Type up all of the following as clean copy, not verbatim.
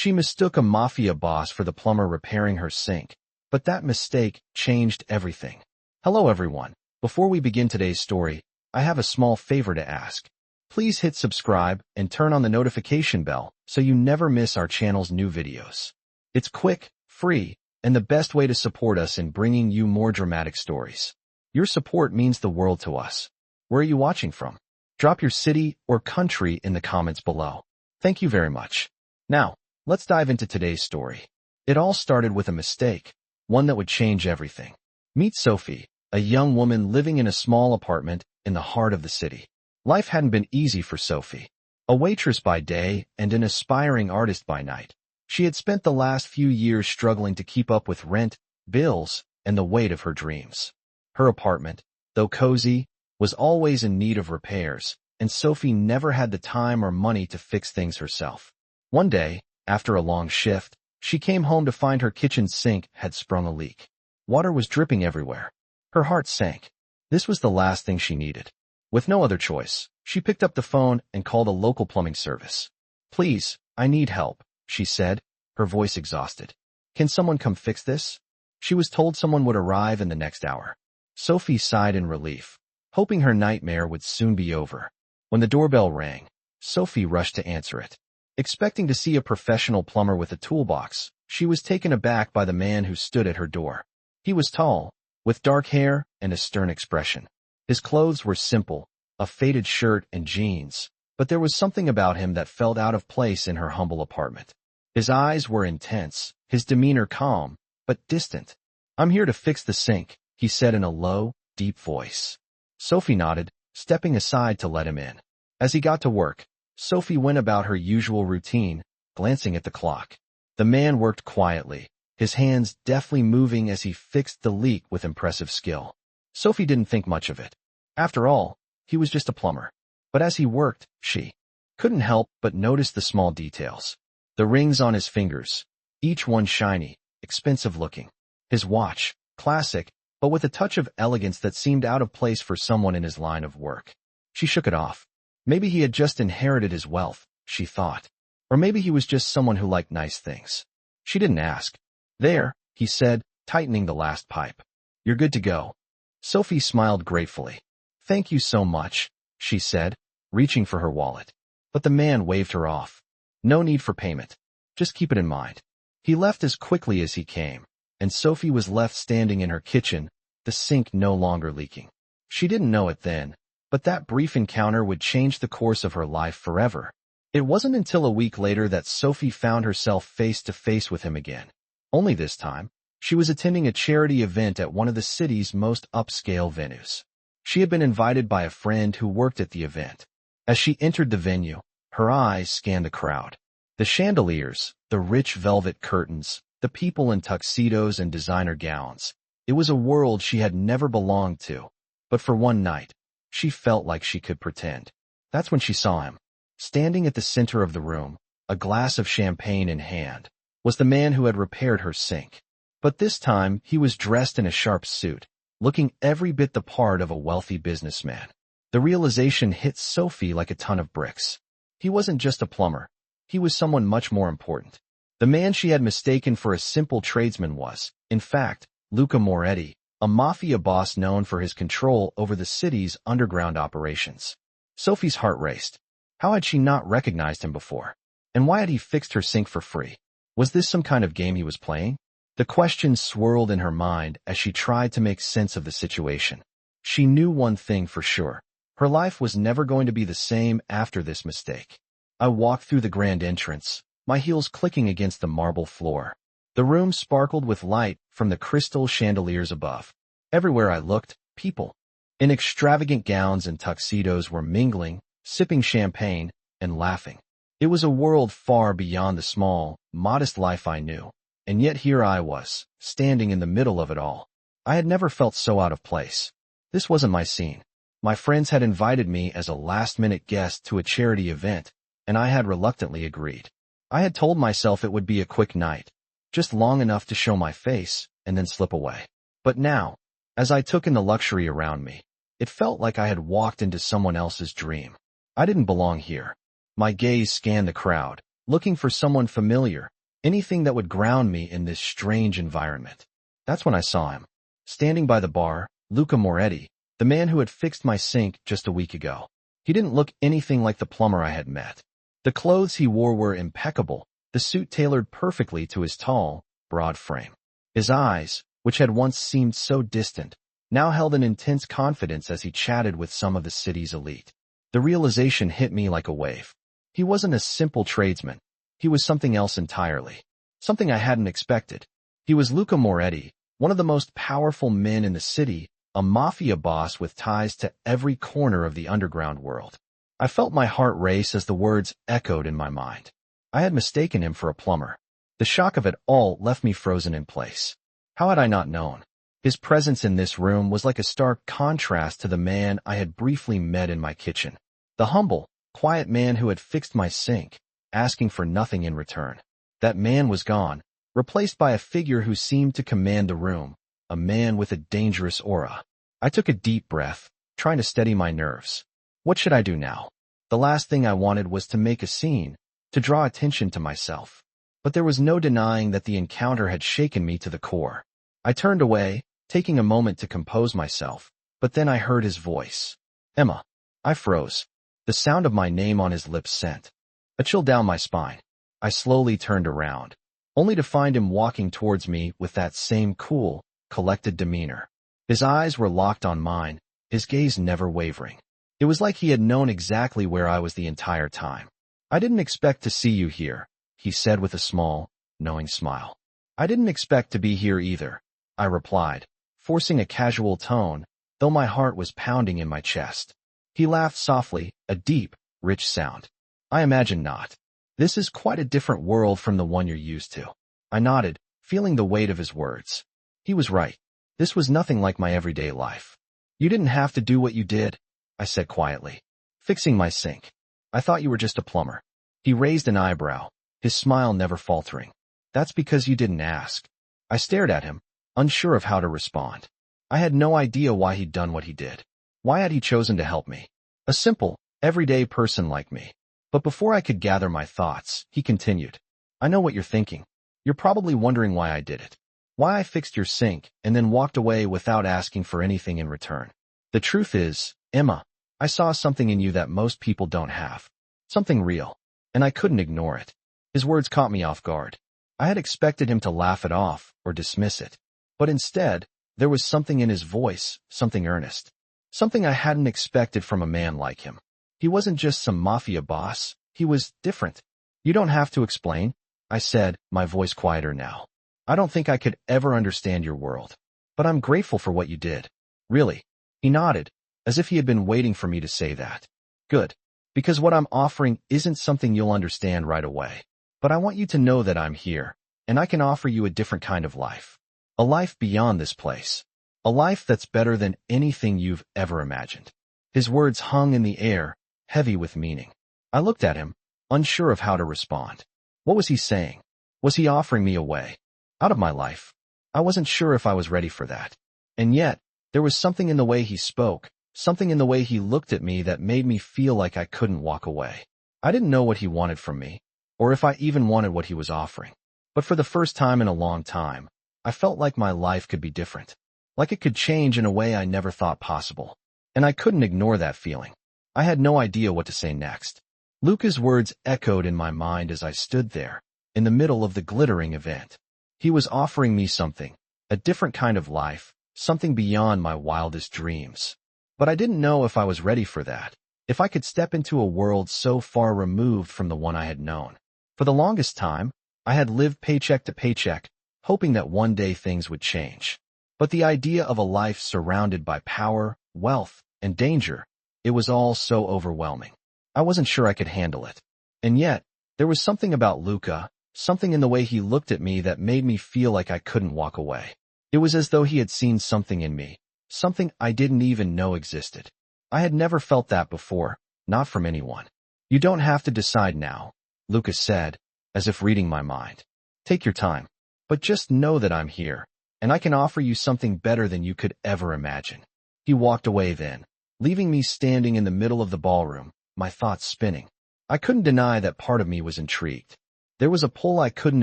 She mistook a Mafia boss for the plumber repairing her sink, but that mistake changed everything. Hello everyone. Before we begin today's story, I have a small favor to ask. Please hit subscribe and turn on the notification bell so you never miss our channel's new videos. It's quick, free, and the best way to support us in bringing you more dramatic stories. Your support means the world to us. Where are you watching from? Drop your city or country in the comments below. Thank you very much. Now, let's dive into today's story. It all started with a mistake, one that would change everything. Meet Sophie, a young woman living in a small apartment in the heart of the city. Life hadn't been easy for Sophie. A waitress by day and an aspiring artist by night, she had spent the last few years struggling to keep up with rent, bills, and the weight of her dreams. Her apartment, though cozy, was always in need of repairs, and Sophie never had the time or money to fix things herself. One day, after a long shift, she came home to find her kitchen sink had sprung a leak. Water was dripping everywhere. Her heart sank. This was the last thing she needed. With no other choice, she picked up the phone and called a local plumbing service. "Please, I need help," she said, her voice exhausted. "Can someone come fix this?" She was told someone would arrive in the next hour. Sophie sighed in relief, hoping her nightmare would soon be over. When the doorbell rang, Sophie rushed to answer it. Expecting to see a professional plumber with a toolbox, she was taken aback by the man who stood at her door. He was tall, with dark hair and a stern expression. His clothes were simple, a faded shirt and jeans, but there was something about him that felt out of place in her humble apartment. His eyes were intense, his demeanor calm, but distant. "I'm here to fix the sink," he said in a low, deep voice. Sophie nodded, stepping aside to let him in. As he got to work, Sophie went about her usual routine, glancing at the clock. The man worked quietly, his hands deftly moving as he fixed the leak with impressive skill. Sophie didn't think much of it. After all, he was just a plumber. But as he worked, she couldn't help but notice the small details. The rings on his fingers, each one shiny, expensive looking. His watch, classic, but with a touch of elegance that seemed out of place for someone in his line of work. She shook it off. Maybe he had just inherited his wealth, she thought. Or maybe he was just someone who liked nice things. She didn't ask. "There," he said, tightening the last pipe. "You're good to go." Sophie smiled gratefully. "Thank you so much," she said, reaching for her wallet. But the man waved her off. "No need for payment. Just keep it in mind." He left as quickly as he came, and Sophie was left standing in her kitchen, the sink no longer leaking. She didn't know it then, but that brief encounter would change the course of her life forever. It wasn't until a week later that Sophie found herself face to face with him again. Only this time, she was attending a charity event at one of the city's most upscale venues. She had been invited by a friend who worked at the event. As she entered the venue, her eyes scanned the crowd. The chandeliers, the rich velvet curtains, the people in tuxedos and designer gowns. It was a world she had never belonged to. But for one night, she felt like she could pretend. That's when she saw him. Standing at the center of the room, a glass of champagne in hand, was the man who had repaired her sink. But this time, he was dressed in a sharp suit, looking every bit the part of a wealthy businessman. The realization hit Sophie like a ton of bricks. He wasn't just a plumber. He was someone much more important. The man she had mistaken for a simple tradesman was, in fact, Luca Moretti, a Mafia boss known for his control over the city's underground operations. Sophie's heart raced. How had she not recognized him before? And why had he fixed her sink for free? Was this some kind of game he was playing? The questions swirled in her mind as she tried to make sense of the situation. She knew one thing for sure. Her life was never going to be the same after this mistake. I walked through the grand entrance, my heels clicking against the marble floor. The room sparkled with light from the crystal chandeliers above. Everywhere I looked, people in extravagant gowns and tuxedos were mingling, sipping champagne, and laughing. It was a world far beyond the small, modest life I knew, and yet here I was, standing in the middle of it all. I had never felt so out of place. This wasn't my scene. My friends had invited me as a last-minute guest to a charity event, and I had reluctantly agreed. I had told myself it would be a quick night, just long enough to show my face and then slip away. But now, as I took in the luxury around me, it felt like I had walked into someone else's dream. I didn't belong here. My gaze scanned the crowd, looking for someone familiar, anything that would ground me in this strange environment. That's when I saw him. Standing by the bar, Luca Moretti, the man who had fixed my sink just a week ago. He didn't look anything like the plumber I had met. The clothes he wore were impeccable, the suit tailored perfectly to his tall, broad frame. His eyes, which had once seemed so distant, now held an intense confidence as he chatted with some of the city's elite. The realization hit me like a wave. He wasn't a simple tradesman. He was something else entirely. Something I hadn't expected. He was Luca Moretti, one of the most powerful men in the city, a mafia boss with ties to every corner of the underground world. I felt my heart race as the words echoed in my mind. I had mistaken him for a plumber. The shock of it all left me frozen in place. How had I not known? His presence in this room was like a stark contrast to the man I had briefly met in my kitchen. The humble, quiet man who had fixed my sink, asking for nothing in return. That man was gone, replaced by a figure who seemed to command the room, a man with a dangerous aura. I took a deep breath, trying to steady my nerves. What should I do now? The last thing I wanted was to make a scene, to draw attention to myself. But there was no denying that the encounter had shaken me to the core. I turned away, taking a moment to compose myself, but then I heard his voice. Emma. I froze. The sound of my name on his lips sent a chill down my spine. I slowly turned around, only to find him walking towards me with that same cool, collected demeanor. His eyes were locked on mine, his gaze never wavering. It was like he had known exactly where I was the entire time. I didn't expect to see you here, he said with a small, knowing smile. I didn't expect to be here either, I replied, forcing a casual tone, though my heart was pounding in my chest. He laughed softly, a deep, rich sound. I imagine not. This is quite a different world from the one you're used to. I nodded, feeling the weight of his words. He was right. This was nothing like my everyday life. You didn't have to do what you did, I said quietly. Fixing my sink. I thought you were just a plumber. He raised an eyebrow, his smile never faltering. That's because you didn't ask. I stared at him, unsure of how to respond. I had no idea why he'd done what he did. Why had he chosen to help me? A simple, everyday person like me. But before I could gather my thoughts, he continued. I know what you're thinking. You're probably wondering why I did it. Why I fixed your sink and then walked away without asking for anything in return. The truth is, Emma, I saw something in you that most people don't have. Something real. And I couldn't ignore it. His words caught me off guard. I had expected him to laugh it off or dismiss it. But instead, there was something in his voice, something earnest. Something I hadn't expected from a man like him. He wasn't just some mafia boss. He was different. You don't have to explain, I said, my voice quieter now. I don't think I could ever understand your world. But I'm grateful for what you did. Really. He nodded, as if he had been waiting for me to say that. Good. Because what I'm offering isn't something you'll understand right away. But I want you to know that I'm here, and I can offer you a different kind of life. A life beyond this place. A life that's better than anything you've ever imagined. His words hung in the air, heavy with meaning. I looked at him, unsure of how to respond. What was he saying? Was he offering me a way out of my life? I wasn't sure if I was ready for that. And yet, there was something in the way he spoke, something in the way he looked at me that made me feel like I couldn't walk away. I didn't know what he wanted from me, or if I even wanted what he was offering. But for the first time in a long time, I felt like my life could be different. Like it could change in a way I never thought possible. And I couldn't ignore that feeling. I had no idea what to say next. Luca's words echoed in my mind as I stood there, in the middle of the glittering event. He was offering me something, a different kind of life, something beyond my wildest dreams. But I didn't know if I was ready for that, if I could step into a world so far removed from the one I had known. For the longest time, I had lived paycheck to paycheck, hoping that one day things would change. But the idea of a life surrounded by power, wealth, and danger, it was all so overwhelming. I wasn't sure I could handle it. And yet, there was something about Luca, something in the way he looked at me that made me feel like I couldn't walk away. It was as though he had seen something in me, something I didn't even know existed. I had never felt that before, not from anyone. You don't have to decide now, Luca said, as if reading my mind. Take your time. But just know that I'm here, and I can offer you something better than you could ever imagine. He walked away then, leaving me standing in the middle of the ballroom, my thoughts spinning. I couldn't deny that part of me was intrigued. There was a pull I couldn't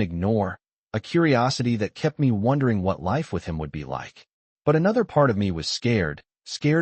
ignore, a curiosity that kept me wondering what life with him would be like. But another part of me was scared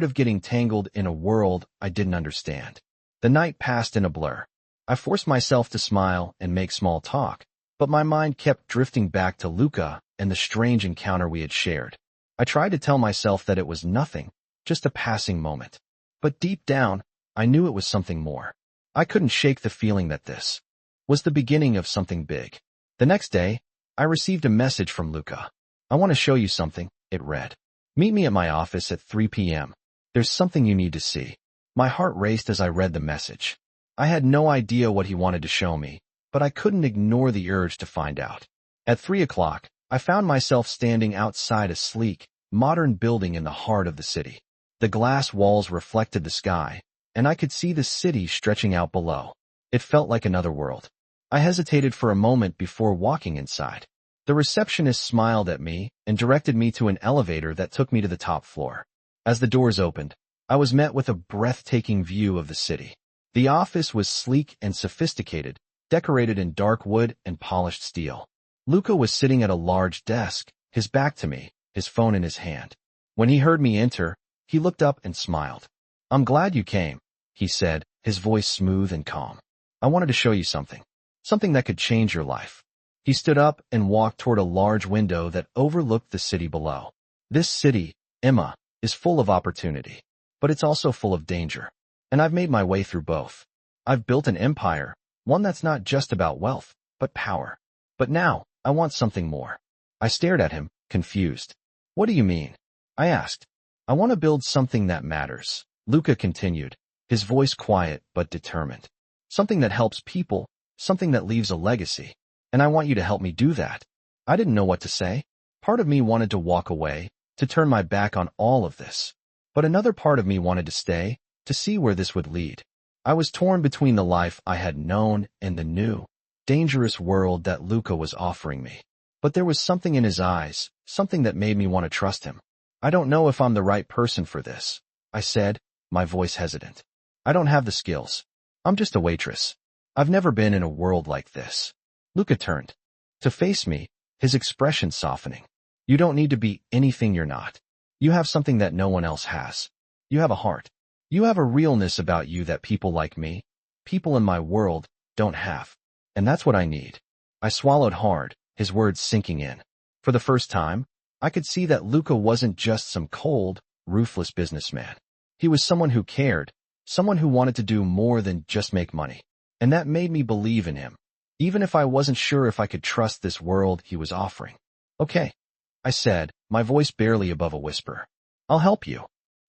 of getting tangled in a world I didn't understand. The night passed in a blur. I forced myself to smile and make small talk, but my mind kept drifting back to Luca and the strange encounter we had shared. I tried to tell myself that it was nothing, just a passing moment. But deep down, I knew it was something more. I couldn't shake the feeling that this was the beginning of something big. The next day, I received a message from Luca. "I want to show you something," it read. "Meet me at my office at 3 p.m. There's something you need to see." My heart raced as I read the message. I had no idea what he wanted to show me, but I couldn't ignore the urge to find out. At 3 o'clock, I found myself standing outside a sleek, modern building in the heart of the city. The glass walls reflected the sky, and I could see the city stretching out below. It felt like another world. I hesitated for a moment before walking inside. The receptionist smiled at me and directed me to an elevator that took me to the top floor. As the doors opened, I was met with a breathtaking view of the city. The office was sleek and sophisticated, decorated in dark wood and polished steel. Luca was sitting at a large desk, his back to me, his phone in his hand. When he heard me enter, he looked up and smiled. "I'm glad you came," he said, his voice smooth and calm. "I wanted to show you something that could change your life." He stood up and walked toward a large window that overlooked the city below. "This city, Emma, is full of opportunity, but it's also full of danger. And I've made my way through both. I've built an empire, one that's not just about wealth, but power. But now, I want something more." I stared at him, confused. "What do you mean?" I asked. "I want to build something that matters," Luca continued, his voice quiet but determined. "Something that helps people, something that leaves a legacy. And I want you to help me do that." I didn't know what to say. Part of me wanted to walk away, to turn my back on all of this. But another part of me wanted to stay, to see where this would lead. I was torn between the life I had known and the new, dangerous world that Luca was offering me. But there was something in his eyes, something that made me want to trust him. "I don't know if I'm the right person for this," I said, my voice hesitant. "I don't have the skills. I'm just a waitress. I've never been in a world like this." Luca turned to face me, his expression softening. "You don't need to be anything you're not. You have something that no one else has. You have a heart. You have a realness about you that people like me, people in my world, don't have. And that's what I need." I swallowed hard, his words sinking in. For the first time, I could see that Luca wasn't just some cold, ruthless businessman. He was someone who cared, someone who wanted to do more than just make money. And that made me believe in him, even if I wasn't sure if I could trust this world he was offering. "Okay," I said, my voice barely above a whisper. "I'll help you."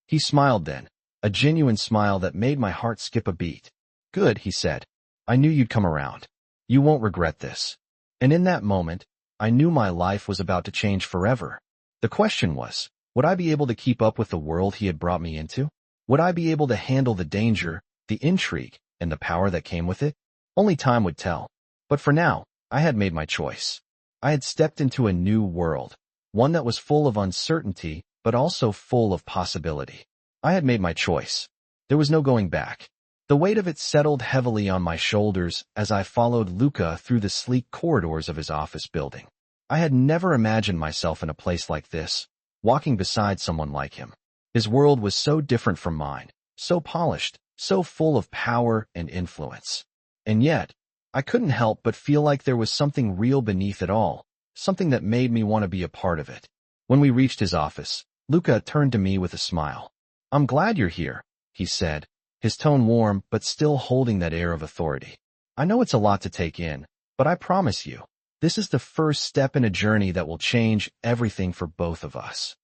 He smiled then, a genuine smile that made my heart skip a beat. "Good," he said. "I knew you'd come around. You won't regret this." And in that moment, I knew my life was about to change forever. The question was, would I be able to keep up with the world he had brought me into? Would I be able to handle the danger, the intrigue, and the power that came with it? Only time would tell. But for now, I had made my choice. I had stepped into a new world, one that was full of uncertainty, but also full of possibility. I had made my choice. There was no going back. The weight of it settled heavily on my shoulders as I followed Luca through the sleek corridors of his office building. I had never imagined myself in a place like this, walking beside someone like him. His world was so different from mine, so polished, so full of power and influence. And yet, I couldn't help but feel like there was something real beneath it all, something that made me want to be a part of it. When we reached his office, Luca turned to me with a smile. "I'm glad you're here," he said, his tone warm but still holding that air of authority. "I know it's a lot to take in, but I promise you, this is the first step in a journey that will change everything for both of us."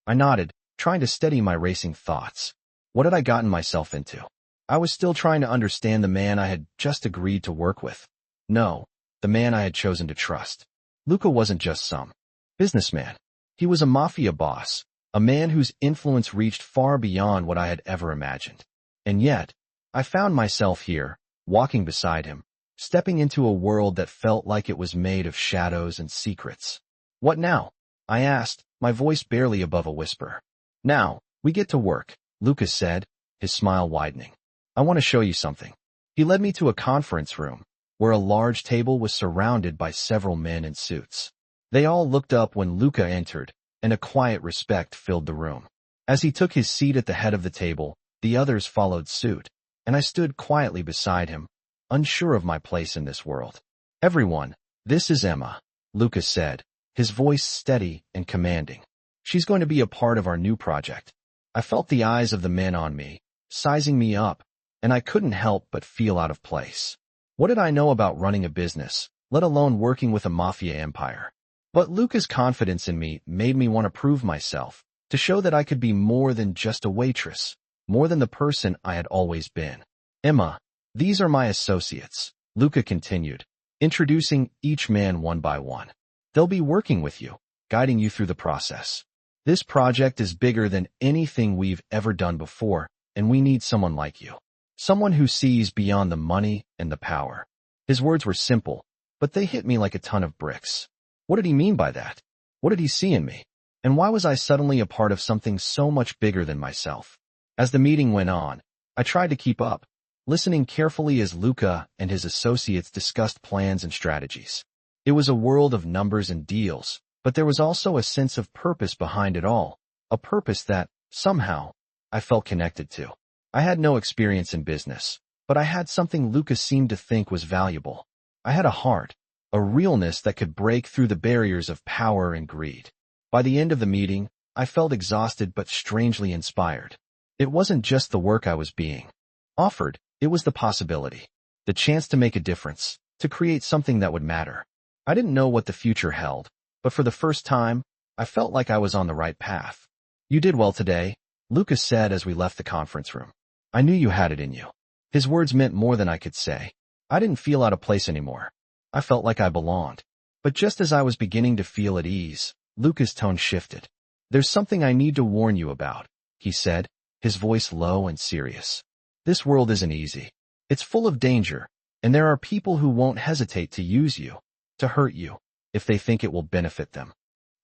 I nodded, trying to steady my racing thoughts. What had I gotten myself into? I was still trying to understand the man I had just agreed to work with. No, the man I had chosen to trust. Luca wasn't just some businessman. He was a mafia boss, a man whose influence reached far beyond what I had ever imagined. And yet, I found myself here, walking beside him, stepping into a world that felt like it was made of shadows and secrets. "What now?" I asked, my voice barely above a whisper. "Now, we get to work," Luca said, his smile widening. "I want to show you something." He led me to a conference room, where a large table was surrounded by several men in suits. They all looked up when Luca entered, and a quiet respect filled the room. As he took his seat at the head of the table, the others followed suit, and I stood quietly beside him, unsure of my place in this world. "Everyone, this is Emma," Luca said, his voice steady and commanding. "She's going to be a part of our new project." I felt the eyes of the men on me, sizing me up, and I couldn't help but feel out of place. What did I know about running a business, let alone working with a mafia empire? But Luca's confidence in me made me want to prove myself, to show that I could be more than just a waitress, more than the person I had always been. "Emma, these are my associates," Luca continued, introducing each man one by one. "They'll be working with you, guiding you through the process. This project is bigger than anything we've ever done before, and we need someone like you. Someone who sees beyond the money and the power." His words were simple, but they hit me like a ton of bricks. What did he mean by that? What did he see in me? And why was I suddenly a part of something so much bigger than myself? As the meeting went on, I tried to keep up, listening carefully as Luca and his associates discussed plans and strategies. It was a world of numbers and deals, but there was also a sense of purpose behind it all, a purpose that, somehow, I felt connected to. I had no experience in business, but I had something Luca seemed to think was valuable. I had a heart, a realness that could break through the barriers of power and greed. By the end of the meeting, I felt exhausted but strangely inspired. It wasn't just the work I was being offered, it was the possibility, the chance to make a difference, to create something that would matter. I didn't know what the future held, but for the first time, I felt like I was on the right path. "You did well today," Luca said as we left the conference room. "I knew you had it in you." His words meant more than I could say. I didn't feel out of place anymore. I felt like I belonged. But just as I was beginning to feel at ease, Luca's tone shifted. "There's something I need to warn you about," he said, his voice low and serious. "This world isn't easy. It's full of danger, and there are people who won't hesitate to use you, to hurt you, if they think it will benefit them."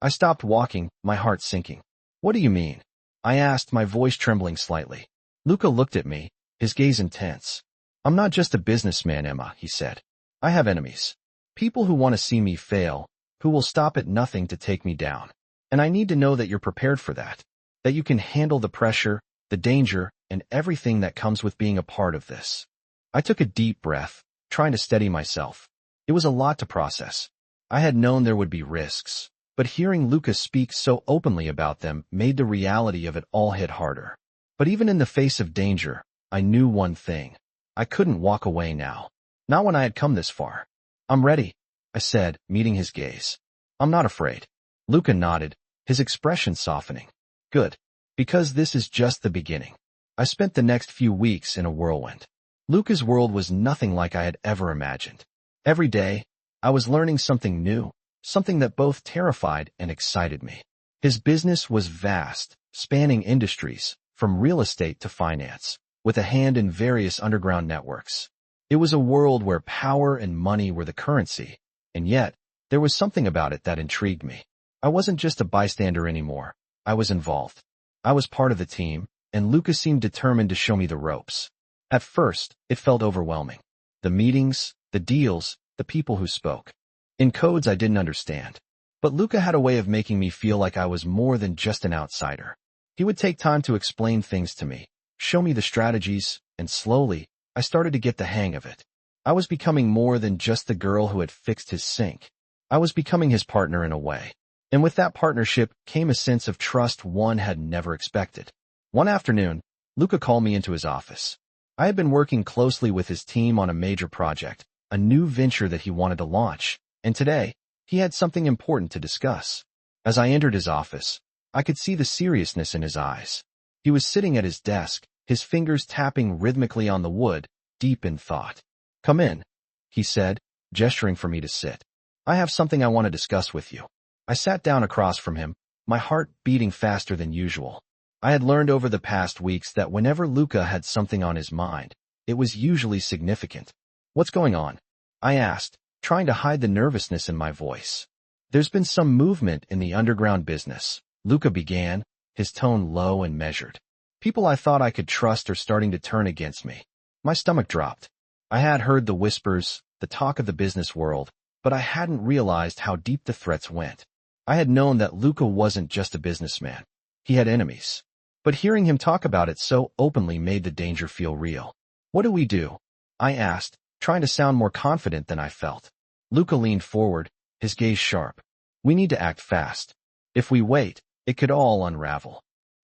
I stopped walking, my heart sinking. "What do you mean?" I asked, my voice trembling slightly. Luca looked at me, his gaze intense. "I'm not just a businessman, Emma," he said. "I have enemies. People who want to see me fail, who will stop at nothing to take me down. And I need to know that you're prepared for that, that you can handle the pressure, the danger, and everything that comes with being a part of this." I took a deep breath, trying to steady myself. It was a lot to process. I had known there would be risks, but hearing Luca speak so openly about them made the reality of it all hit harder. But even in the face of danger, I knew one thing. I couldn't walk away now. Not when I had come this far. "I'm ready," I said, meeting his gaze. "I'm not afraid." Luca nodded, his expression softening. "Good. Because this is just the beginning." I spent the next few weeks in a whirlwind. Luca's world was nothing like I had ever imagined. Every day, I was learning something new, something that both terrified and excited me. His business was vast, spanning industries, from real estate to finance, with a hand in various underground networks. It was a world where power and money were the currency, and yet, there was something about it that intrigued me. I wasn't just a bystander anymore. I was involved. I was part of the team, and Luca seemed determined to show me the ropes. At first, it felt overwhelming. The meetings, the deals, the people who spoke. In codes I didn't understand. But Luca had a way of making me feel like I was more than just an outsider. He would take time to explain things to me, show me the strategies, and slowly, I started to get the hang of it. I was becoming more than just the girl who had fixed his sink. I was becoming his partner in a way. And with that partnership came a sense of trust one had never expected. One afternoon, Luca called me into his office. I had been working closely with his team on a major project, a new venture that he wanted to launch, and today, he had something important to discuss. As I entered his office, I could see the seriousness in his eyes. He was sitting at his desk, his fingers tapping rhythmically on the wood, deep in thought. "Come in," he said, gesturing for me to sit. "I have something I want to discuss with you." I sat down across from him, my heart beating faster than usual. I had learned over the past weeks that whenever Luca had something on his mind, it was usually significant. "What's going on?" I asked, trying to hide the nervousness in my voice. "There's been some movement in the underground business," Luca began, his tone low and measured. "People I thought I could trust are starting to turn against me." My stomach dropped. I had heard the whispers, the talk of the business world, but I hadn't realized how deep the threats went. I had known that Luca wasn't just a businessman. He had enemies. But hearing him talk about it so openly made the danger feel real. What do we do? I asked, trying to sound more confident than I felt. Luca leaned forward, his gaze sharp. We need to act fast. If we wait, it could all unravel.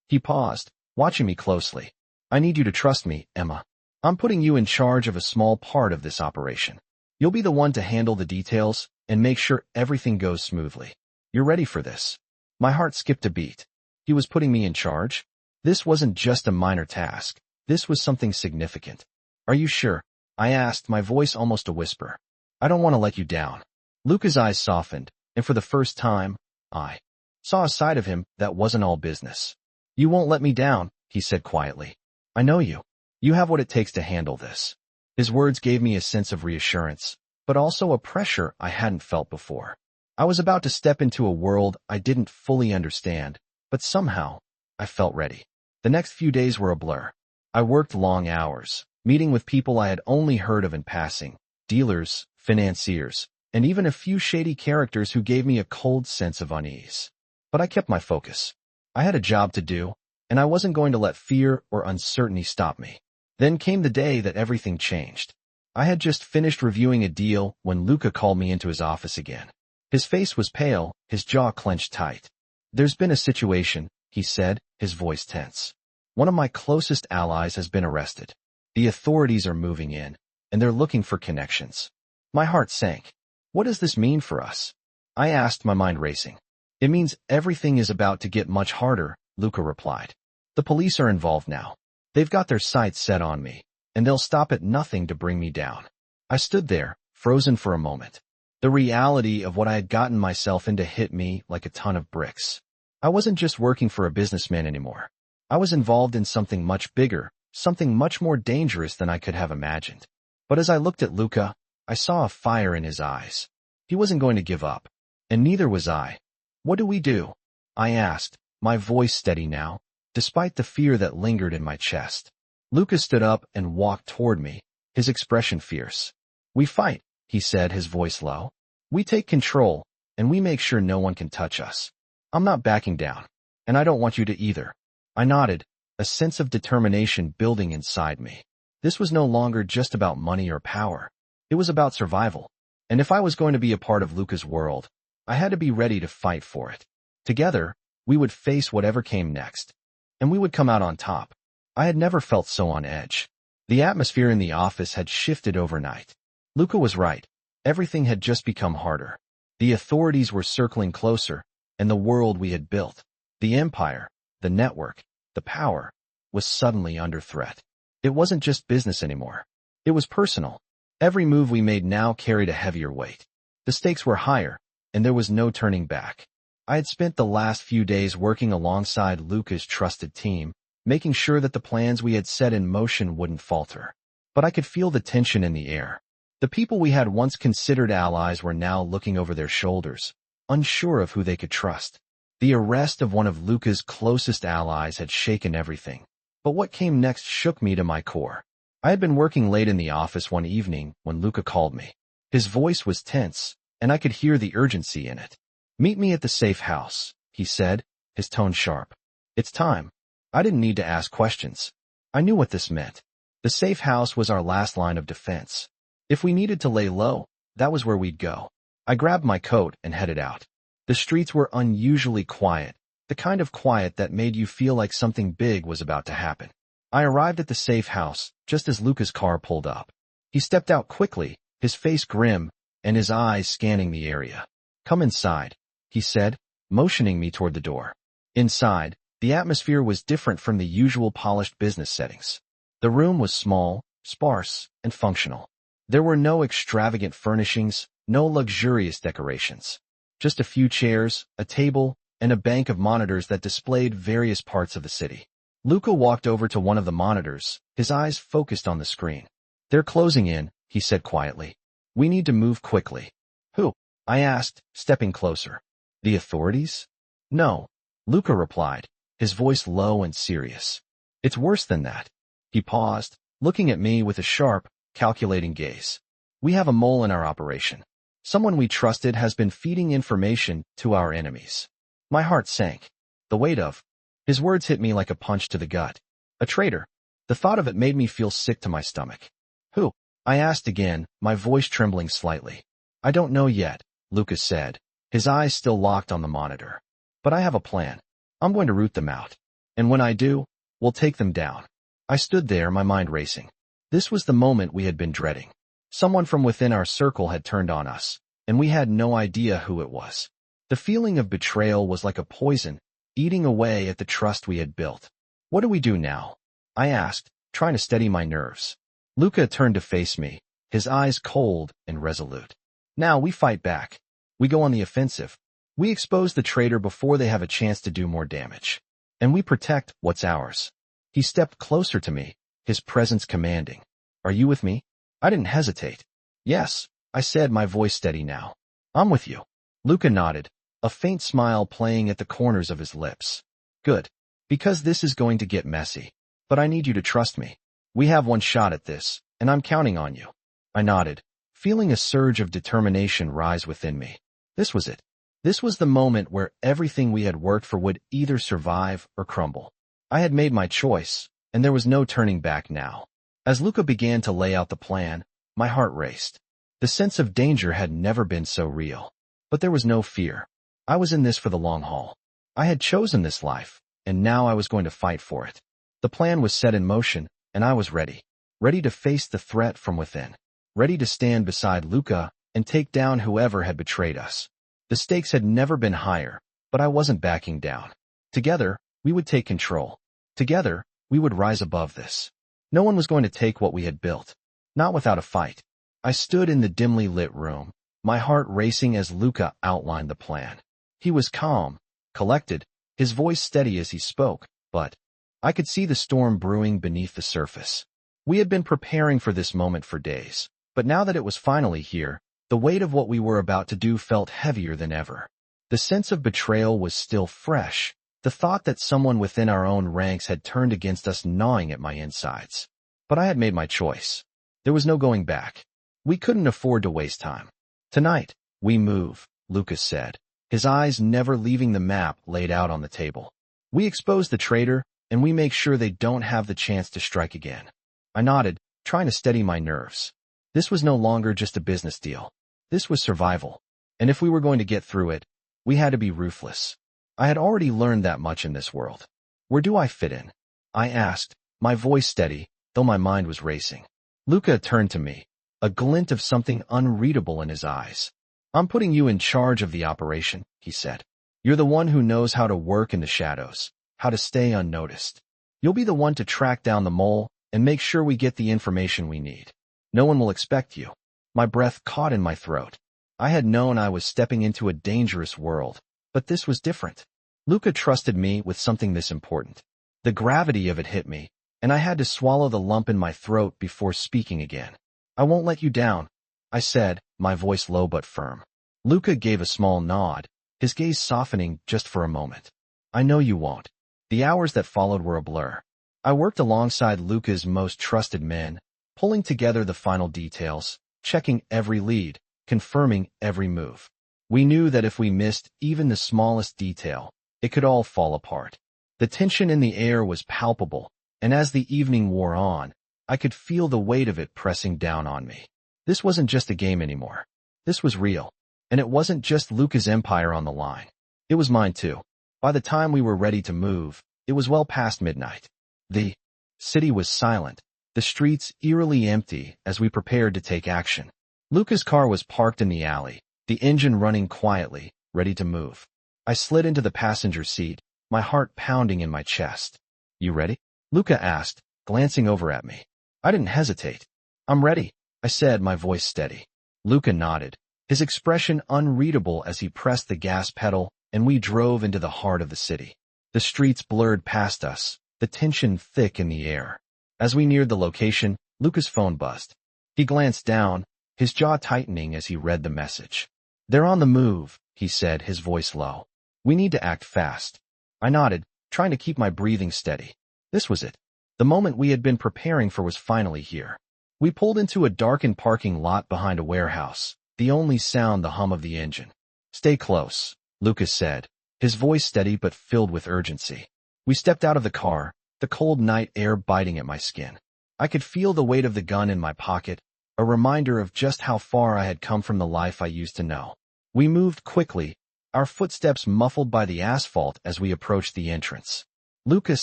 He paused, watching me closely. I need you to trust me, Emma. I'm putting you in charge of a small part of this operation. You'll be the one to handle the details and make sure everything goes smoothly. You're ready for this. My heart skipped a beat. He was putting me in charge? This wasn't just a minor task. This was something significant. Are you sure? I asked, my voice almost a whisper. I don't want to let you down. Luca's eyes softened, and for the first time, I saw a side of him that wasn't all business. You won't let me down, he said quietly. I know you. You have what it takes to handle this. His words gave me a sense of reassurance, but also a pressure I hadn't felt before. I was about to step into a world I didn't fully understand, but somehow, I felt ready. The next few days were a blur. I worked long hours, meeting with people I had only heard of in passing, dealers, financiers, and even a few shady characters who gave me a cold sense of unease. But I kept my focus. I had a job to do, and I wasn't going to let fear or uncertainty stop me. Then came the day that everything changed. I had just finished reviewing a deal when Luca called me into his office again. His face was pale, his jaw clenched tight. There's been a situation, he said, his voice tense. One of my closest allies has been arrested. The authorities are moving in, and they're looking for connections. My heart sank. What does this mean for us? I asked, my mind racing. It means everything is about to get much harder, Luca replied. The police are involved now. They've got their sights set on me, and they'll stop at nothing to bring me down. I stood there, frozen for a moment. The reality of what I had gotten myself into hit me like a ton of bricks. I wasn't just working for a businessman anymore. I was involved in something much bigger, something much more dangerous than I could have imagined. But as I looked at Luca, I saw a fire in his eyes. He wasn't going to give up, and neither was I. What do we do? I asked, my voice steady now, despite the fear that lingered in my chest. Luca stood up and walked toward me, his expression fierce. We fight, he said, his voice low. We take control, and we make sure no one can touch us. I'm not backing down, and I don't want you to either. I nodded, a sense of determination building inside me. This was no longer just about money or power. It was about survival. And if I was going to be a part of Luca's world, I had to be ready to fight for it. Together, we would face whatever came next. And we would come out on top. I had never felt so on edge. The atmosphere in the office had shifted overnight. Luca was right. Everything had just become harder. The authorities were circling closer, and the world we had built, the empire, the network, the power, was suddenly under threat. It wasn't just business anymore. It was personal. Every move we made now carried a heavier weight. The stakes were higher, and there was no turning back. I had spent the last few days working alongside Luca's trusted team, making sure that the plans we had set in motion wouldn't falter. But I could feel the tension in the air. The people we had once considered allies were now looking over their shoulders, unsure of who they could trust. The arrest of one of Luca's closest allies had shaken everything. But what came next shook me to my core. I had been working late in the office one evening when Luca called me. His voice was tense, and I could hear the urgency in it. Meet me at the safe house, he said, his tone sharp. It's time. I didn't need to ask questions. I knew what this meant. The safe house was our last line of defense. If we needed to lay low, that was where we'd go. I grabbed my coat and headed out. The streets were unusually quiet, the kind of quiet that made you feel like something big was about to happen. I arrived at the safe house just as Luca's car pulled up. He stepped out quickly, his face grim, and his eyes scanning the area. Come inside, he said, motioning me toward the door. Inside, the atmosphere was different from the usual polished business settings. The room was small, sparse, and functional. There were no extravagant furnishings, no luxurious decorations. Just a few chairs, a table, and a bank of monitors that displayed various parts of the city. Luca walked over to one of the monitors, his eyes focused on the screen. They're closing in, he said quietly. We need to move quickly. Who? I asked, stepping closer. The authorities? No, Luca replied, his voice low and serious. It's worse than that. He paused, looking at me with a sharp, calculating gaze. We have a mole in our operation. Someone we trusted has been feeding information to our enemies. My heart sank. The weight of his words hit me like a punch to the gut. A traitor. The thought of it made me feel sick to my stomach. Who? I asked again, my voice trembling slightly. I don't know yet, Lucas said, his eyes still locked on the monitor. But I have a plan. I'm going to root them out. And when I do, we'll take them down. I stood there, my mind racing. This was the moment we had been dreading. Someone from within our circle had turned on us, and we had no idea who it was. The feeling of betrayal was like a poison, eating away at the trust we had built. What do we do now? I asked, trying to steady my nerves. Luca turned to face me, his eyes cold and resolute. Now we fight back. We go on the offensive. We expose the traitor before they have a chance to do more damage. And we protect what's ours. He stepped closer to me, his presence commanding. Are you with me? I didn't hesitate. Yes, I said, my voice steady now. I'm with you. Luca nodded, a faint smile playing at the corners of his lips. Good. Because this is going to get messy. But I need you to trust me. We have one shot at this, and I'm counting on you. I nodded, feeling a surge of determination rise within me. This was it. This was the moment where everything we had worked for would either survive or crumble. I had made my choice, and there was no turning back now. As Luca began to lay out the plan, my heart raced. The sense of danger had never been so real. But there was no fear. I was in this for the long haul. I had chosen this life, and now I was going to fight for it. The plan was set in motion, and I was ready. Ready to face the threat from within. Ready to stand beside Luca and take down whoever had betrayed us. The stakes had never been higher, but I wasn't backing down. Together, we would take control. Together, we would rise above this. No one was going to take what we had built. Not without a fight. I stood in the dimly lit room, my heart racing as Luca outlined the plan. He was calm, collected, his voice steady as he spoke, but I could see the storm brewing beneath the surface. We had been preparing for this moment for days, but now that it was finally here, the weight of what we were about to do felt heavier than ever. The sense of betrayal was still fresh, the thought that someone within our own ranks had turned against us gnawing at my insides. But I had made my choice. There was no going back. We couldn't afford to waste time. Tonight, we move, Lucas said, his eyes never leaving the map laid out on the table. We expose the traitor, and we make sure they don't have the chance to strike again. I nodded, trying to steady my nerves. This was no longer just a business deal. This was survival. And if we were going to get through it, we had to be ruthless. I had already learned that much in this world. Where do I fit in? I asked, my voice steady, though my mind was racing. Luca turned to me, a glint of something unreadable in his eyes. I'm putting you in charge of the operation, he said. You're the one who knows how to work in the shadows, how to stay unnoticed. You'll be the one to track down the mole and make sure we get the information we need. No one will expect you. My breath caught in my throat. I had known I was stepping into a dangerous world, but this was different. Luca trusted me with something this important. The gravity of it hit me, and I had to swallow the lump in my throat before speaking again. I won't let you down, I said, my voice low but firm. Luca gave a small nod, his gaze softening just for a moment. I know you won't. The hours that followed were a blur. I worked alongside Luca's most trusted men, pulling together the final details, checking every lead, confirming every move. We knew that if we missed even the smallest detail, it could all fall apart. The tension in the air was palpable, and as the evening wore on, I could feel the weight of it pressing down on me. This wasn't just a game anymore. This was real. And it wasn't just Luca's empire on the line. It was mine too. By the time we were ready to move, it was well past midnight. The city was silent, the streets eerily empty as we prepared to take action. Luca's car was parked in the alley, the engine running quietly, ready to move. I slid into the passenger seat, my heart pounding in my chest. You ready? Luca asked, glancing over at me. I didn't hesitate. I'm ready, I said, my voice steady. Luca nodded, his expression unreadable as he pressed the gas pedal, and we drove into the heart of the city. The streets blurred past us, the tension thick in the air. As we neared the location, Luca's phone buzzed. He glanced down, his jaw tightening as he read the message. They're on the move, he said, his voice low. We need to act fast. I nodded, trying to keep my breathing steady. This was it. The moment we had been preparing for was finally here. We pulled into a darkened parking lot behind a warehouse, the only sound the hum of the engine. "Stay close," Lucas said, his voice steady but filled with urgency. We stepped out of the car, the cold night air biting at my skin. I could feel the weight of the gun in my pocket, a reminder of just how far I had come from the life I used to know. We moved quickly, our footsteps muffled by the asphalt as we approached the entrance. Lucas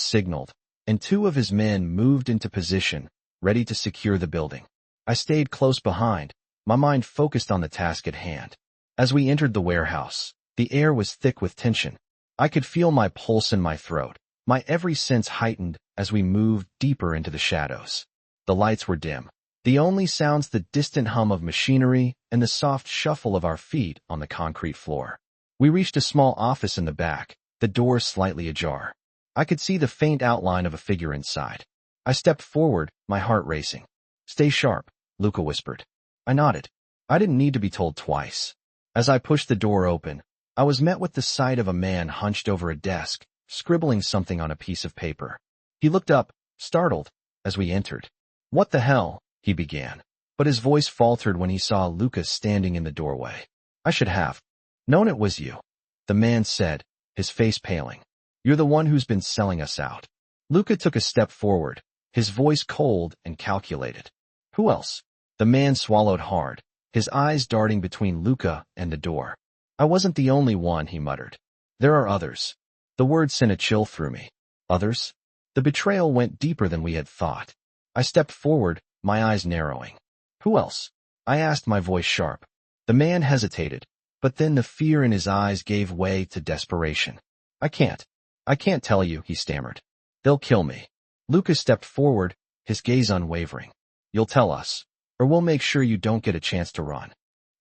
signaled, and two of his men moved into position, ready to secure the building. I stayed close behind, my mind focused on the task at hand. As we entered the warehouse, the air was thick with tension. I could feel my pulse in my throat, my every sense heightened as we moved deeper into the shadows. The lights were dim. The only sounds the distant hum of machinery and the soft shuffle of our feet on the concrete floor. We reached a small office in the back, the door slightly ajar. I could see the faint outline of a figure inside. I stepped forward, my heart racing. "Stay sharp," Luca whispered. I nodded. I didn't need to be told twice. As I pushed the door open, I was met with the sight of a man hunched over a desk, scribbling something on a piece of paper. He looked up, startled, as we entered. "What the hell?" he began, but his voice faltered when he saw Lucas standing in the doorway. "I should have known it was you," the man said, his face paling. "You're the one who's been selling us out." Luca took a step forward, his voice cold and calculated. "Who else?" The man swallowed hard, his eyes darting between Luca and the door. "I wasn't the only one," he muttered. "There are others." The word sent a chill through me. Others? The betrayal went deeper than we had thought. I stepped forward, my eyes narrowing. "Who else?" I asked, my voice sharp. The man hesitated, but then the fear in his eyes gave way to desperation. I can't tell you," he stammered. "They'll kill me." Lucas stepped forward, his gaze unwavering. "You'll tell us, or we'll make sure you don't get a chance to run."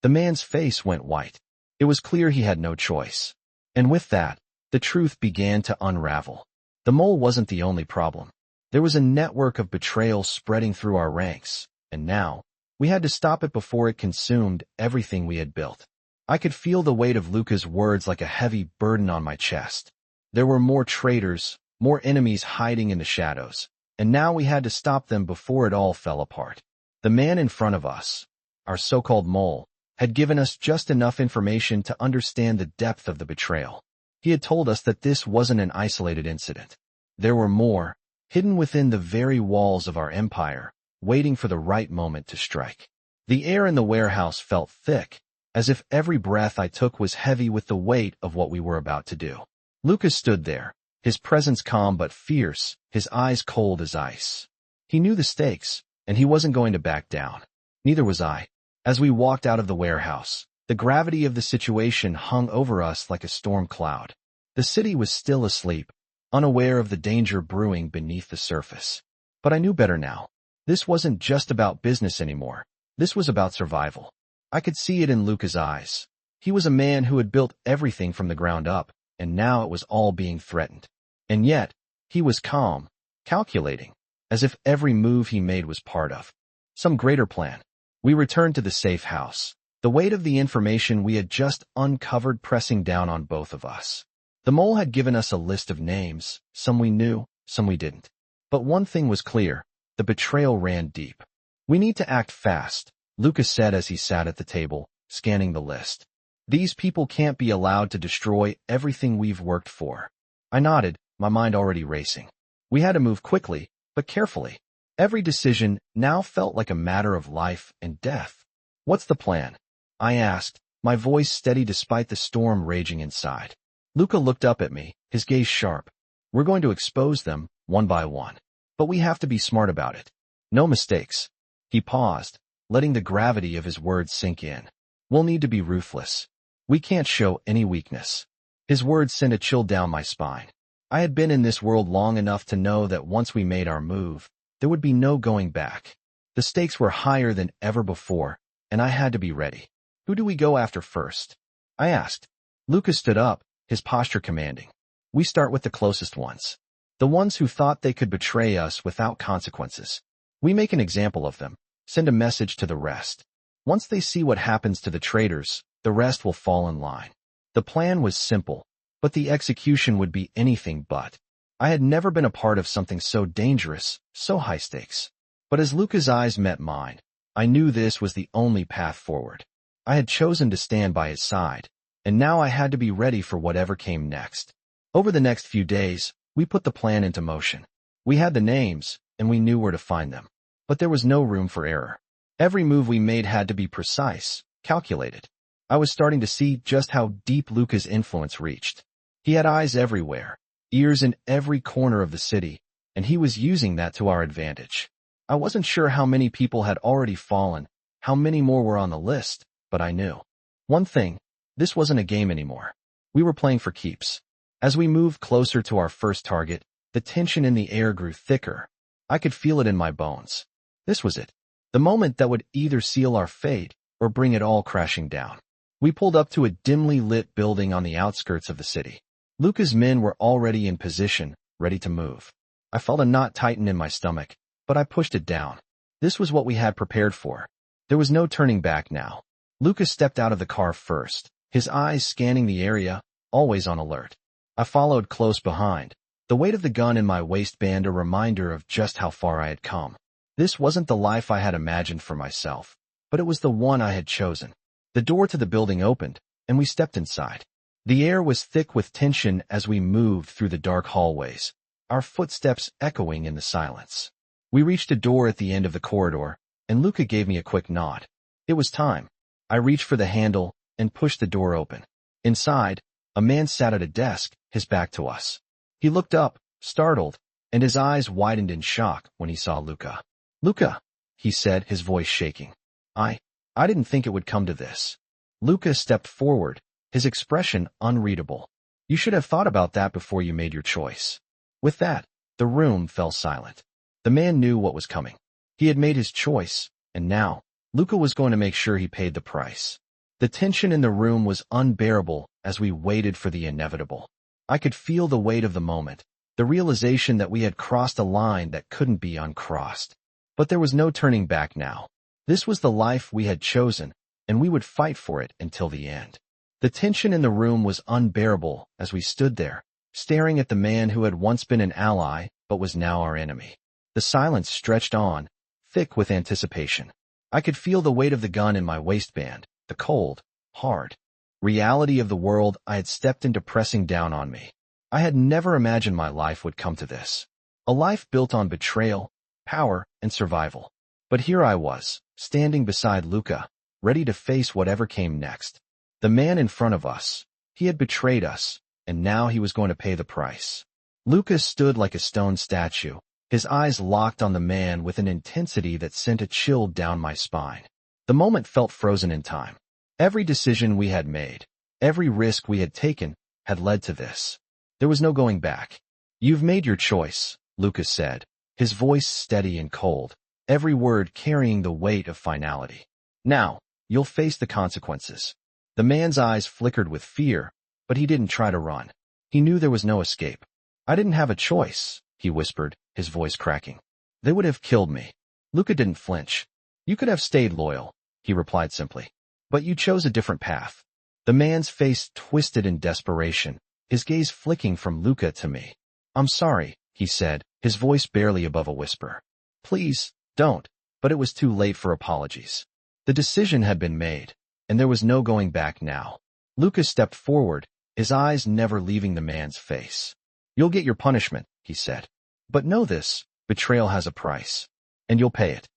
The man's face went white. It was clear he had no choice. And with that, the truth began to unravel. The mole wasn't the only problem. There was a network of betrayal spreading through our ranks, and now, we had to stop it before it consumed everything we had built. I could feel the weight of Luca's words like a heavy burden on my chest. There were more traitors, more enemies hiding in the shadows, and now we had to stop them before it all fell apart. The man in front of us, our so-called mole, had given us just enough information to understand the depth of the betrayal. He had told us that this wasn't an isolated incident. There were more, hidden within the very walls of our empire, waiting for the right moment to strike. The air in the warehouse felt thick, as if every breath I took was heavy with the weight of what we were about to do. Lucas stood there, his presence calm but fierce, his eyes cold as ice. He knew the stakes, and he wasn't going to back down. Neither was I. As we walked out of the warehouse, the gravity of the situation hung over us like a storm cloud. The city was still asleep, unaware of the danger brewing beneath the surface. But I knew better now. This wasn't just about business anymore. This was about survival. I could see it in Luca's eyes. He was a man who had built everything from the ground up, and now it was all being threatened. And yet, he was calm, calculating, as if every move he made was part of some greater plan. We returned to the safe house, the weight of the information we had just uncovered pressing down on both of us. The mole had given us a list of names, some we knew, some we didn't. But one thing was clear, the betrayal ran deep. "We need to act fast," Lucas said as he sat at the table, scanning the list. "These people can't be allowed to destroy everything we've worked for." I nodded, my mind already racing. We had to move quickly, but carefully. Every decision now felt like a matter of life and death. "What's the plan?" I asked, my voice steady despite the storm raging inside. Luca looked up at me, his gaze sharp. "We're going to expose them, one by one. But we have to be smart about it. No mistakes." He paused, letting the gravity of his words sink in. "We'll need to be ruthless. We can't show any weakness." His words sent a chill down my spine. I had been in this world long enough to know that once we made our move, there would be no going back. The stakes were higher than ever before, and I had to be ready. "Who do we go after first?" I asked. Lucas stood up, his posture commanding. "We start with the closest ones. The ones who thought they could betray us without consequences. We make an example of them, send a message to the rest. Once they see what happens to the traitors, the rest will fall in line." The plan was simple, but the execution would be anything but. I had never been a part of something so dangerous, so high stakes. But as Luca's eyes met mine, I knew this was the only path forward. I had chosen to stand by his side, and now I had to be ready for whatever came next. Over the next few days, we put the plan into motion. We had the names, and we knew where to find them. But there was no room for error. Every move we made had to be precise, calculated. I was starting to see just how deep Luca's influence reached. He had eyes everywhere, ears in every corner of the city, and he was using that to our advantage. I wasn't sure how many people had already fallen, how many more were on the list, but I knew. One thing, this wasn't a game anymore. We were playing for keeps. As we moved closer to our first target, the tension in the air grew thicker. I could feel it in my bones. This was it. The moment that would either seal our fate or bring it all crashing down. We pulled up to a dimly lit building on the outskirts of the city. Luca's men were already in position, ready to move. I felt a knot tighten in my stomach, but I pushed it down. This was what we had prepared for. There was no turning back now. Luca stepped out of the car first, his eyes scanning the area, always on alert. I followed close behind, the weight of the gun in my waistband a reminder of just how far I had come. This wasn't the life I had imagined for myself, but it was the one I had chosen. The door to the building opened, and we stepped inside. The air was thick with tension as we moved through the dark hallways, our footsteps echoing in the silence. We reached a door at the end of the corridor, and Luca gave me a quick nod. It was time. I reached for the handle and pushed the door open. Inside, a man sat at a desk, his back to us. He looked up, startled, and his eyes widened in shock when he saw Luca. "Luca," he said, his voice shaking. I didn't think it would come to this." Luca stepped forward, his expression unreadable. "You should have thought about that before you made your choice." With that, the room fell silent. The man knew what was coming. He had made his choice, and now, Luca was going to make sure he paid the price. The tension in the room was unbearable as we waited for the inevitable. I could feel the weight of the moment, the realization that we had crossed a line that couldn't be uncrossed. But there was no turning back now. This was the life we had chosen, and we would fight for it until the end. The tension in the room was unbearable as we stood there, staring at the man who had once been an ally but was now our enemy. The silence stretched on, thick with anticipation. I could feel the weight of the gun in my waistband, the cold, hard reality of the world I had stepped into pressing down on me. I had never imagined my life would come to this. A life built on betrayal, power, and survival. But here I was, standing beside Luca, ready to face whatever came next. The man in front of us, he had betrayed us, and now he was going to pay the price. Luca stood like a stone statue, his eyes locked on the man with an intensity that sent a chill down my spine. The moment felt frozen in time. Every decision we had made, every risk we had taken, had led to this. There was no going back. "You've made your choice," Luca said, his voice steady and cold, every word carrying the weight of finality. "Now, you'll face the consequences." The man's eyes flickered with fear, but he didn't try to run. He knew there was no escape. "I didn't have a choice," he whispered, his voice cracking. "They would have killed me." Luca didn't flinch. "You could have stayed loyal," he replied simply. "But you chose a different path." The man's face twisted in desperation, his gaze flicking from Luca to me. "I'm sorry," he said, his voice barely above a whisper. "Please, don't." But it was too late for apologies. The decision had been made, and there was no going back now. Luca stepped forward, his eyes never leaving the man's face. "You'll get your punishment," he said. "But know this, betrayal has a price, and you'll pay it."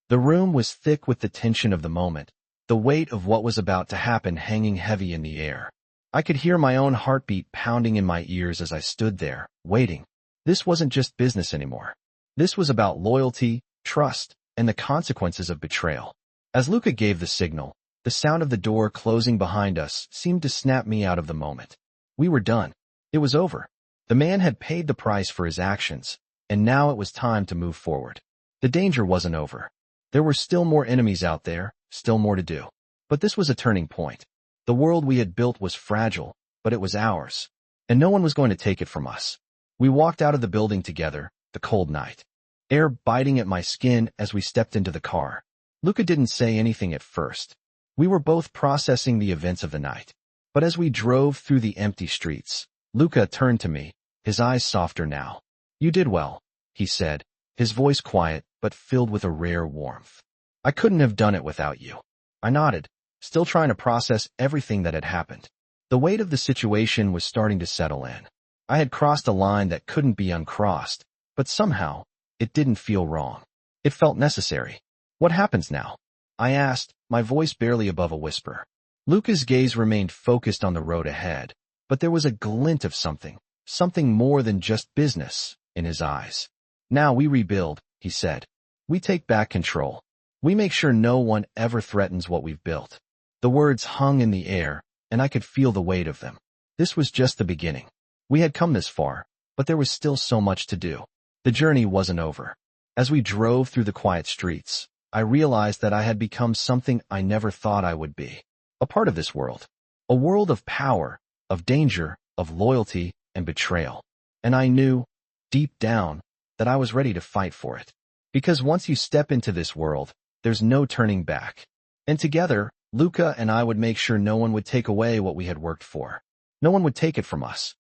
The room was thick with the tension of the moment, the weight of what was about to happen hanging heavy in the air. I could hear my own heartbeat pounding in my ears as I stood there, waiting. This wasn't just business anymore. This was about loyalty, trust, and the consequences of betrayal. As Luca gave the signal, the sound of the door closing behind us seemed to snap me out of the moment. We were done. It was over. The man had paid the price for his actions, and now it was time to move forward. The danger wasn't over. There were still more enemies out there, still more to do. But this was a turning point. The world we had built was fragile, but it was ours, and no one was going to take it from us. We walked out of the building together, the cold night, air biting at my skin as we stepped into the car. Luca didn't say anything at first. We were both processing the events of the night. But as we drove through the empty streets, Luca turned to me, his eyes softer now. "You did well," he said, his voice quiet, but filled with a rare warmth. I couldn't have done it without you. I nodded, still trying to process everything that had happened. The weight of the situation was starting to settle in. I had crossed a line that couldn't be uncrossed, but somehow, it didn't feel wrong. It felt necessary. What happens now? I asked, my voice barely above a whisper. Luca's gaze remained focused on the road ahead, but there was a glint of something more than just business, in his eyes. Now we rebuild, he said. We take back control. We make sure no one ever threatens what we've built. The words hung in the air, and I could feel the weight of them. This was just the beginning. We had come this far, but there was still so much to do. The journey wasn't over. As we drove through the quiet streets, I realized that I had become something I never thought I would be. A part of this world. A world of power, of danger, of loyalty, and betrayal. And I knew, deep down, that I was ready to fight for it. Because once you step into this world, there's no turning back. And together, Luca and I would make sure no one would take away what we had worked for. No one would take it from us.